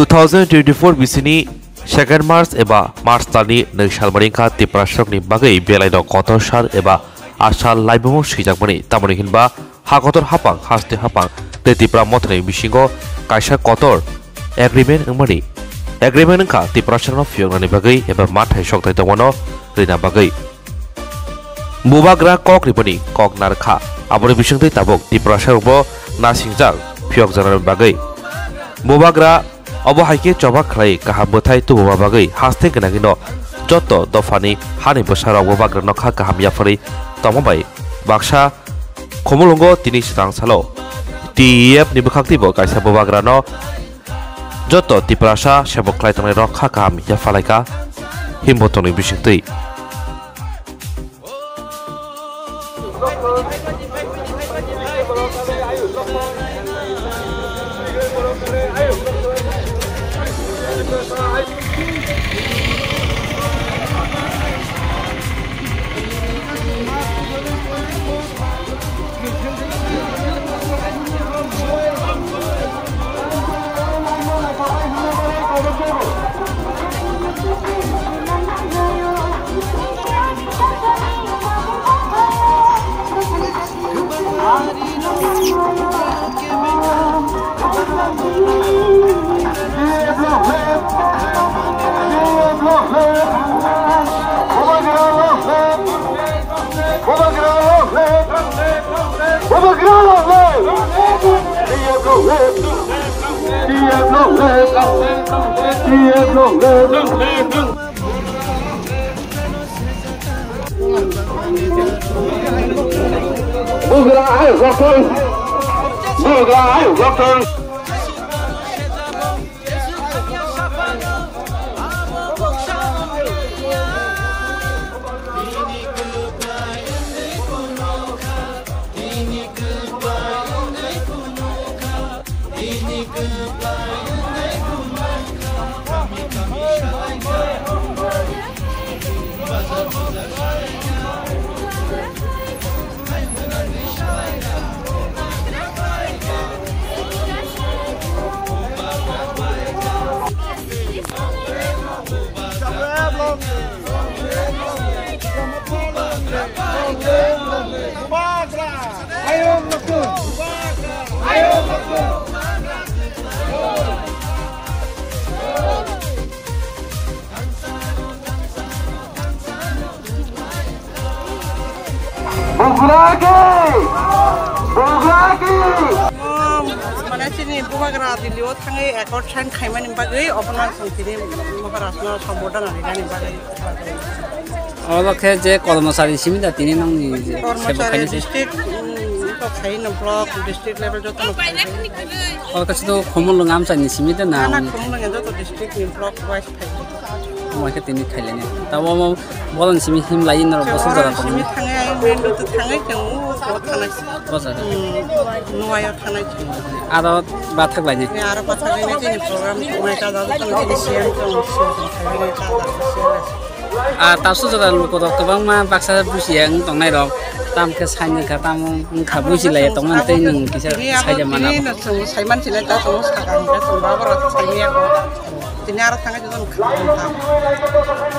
2024 बिसिनी 2 March एबा March दाननि 2 सालमानिखा तिप्रासरनि बागै बेलाइनो कतर साल एबा आसाल लाइबुमु सिजाकमनि तामनि हिनबा हाकतर हापां हास्ते हापां ते तिप्रा मथनै बिसिंगो कायसा कतर एग्रीमेंट अंगमनि एग्रीमेंट अंका तिप्रासरनो फियंनानि बागै एबा माथाय सकथाय दङनो रिना बागै मुबाग्रा कक रिपनि कक नारखा आबनि बिसिंथै ताबक तिप्रासरबो नासिंजाक फियक जानानि बागै मुबाग्रा अबहायके चबा खलाई काहा बोथाय तुबा बागै हास्ते गनागिनो जत्तो दफानि हानि बसाराव मुबाग्रा नखा काहाम याफरि तमबाय बाक्सा खमुलंगो तिनि सितां सालो टीएफ नि बखाक्तिबो कायसा मुबाग्रानो जत्तो तिप्रासा सेबख्लाय तंनाय रखा काहाम याफालायका हिमबतनि बिसिंथै Sini Mubagra diliwo thangai accord sign khaimani bagai opna sangtini maharashtra sambodan ani bagai অলকে যে কর্মচারী সীমিত তিনি নং কর্মচারী ডিস্ট্রিক্ট তো খাইন ব্লক ডিস্ট্রিক্ট লেভেল যত অলকে তো খমল নাম চাইনি সীমিত না না খমল যত ডিস্ট্রিক্ট ব্লক ওয়াইজ খাই মইকে তিনি খাইলেনি তাও বলন সিমি হিম লাইন র বসল জারা সিমি থাঙে আই মেন্ডু তো থাঙে কেউ থানাই বসা নুয়ায় থানাই আর বা থাকলাইনি আর বা থাকলাইনি যে প্রোগ্রাম কমিটা দাদা তো যে সিএম তো খাইলে तासु जरा लोक गोबां मा बाक्सा बुसियां तंनाय रं तामखे साइनि खा ताम खा बुसिलाय तंमन तै नों किसा साइजा माना साइमान सिलाय ता तो सागा साइनिया को तिनि आरो थाङा जन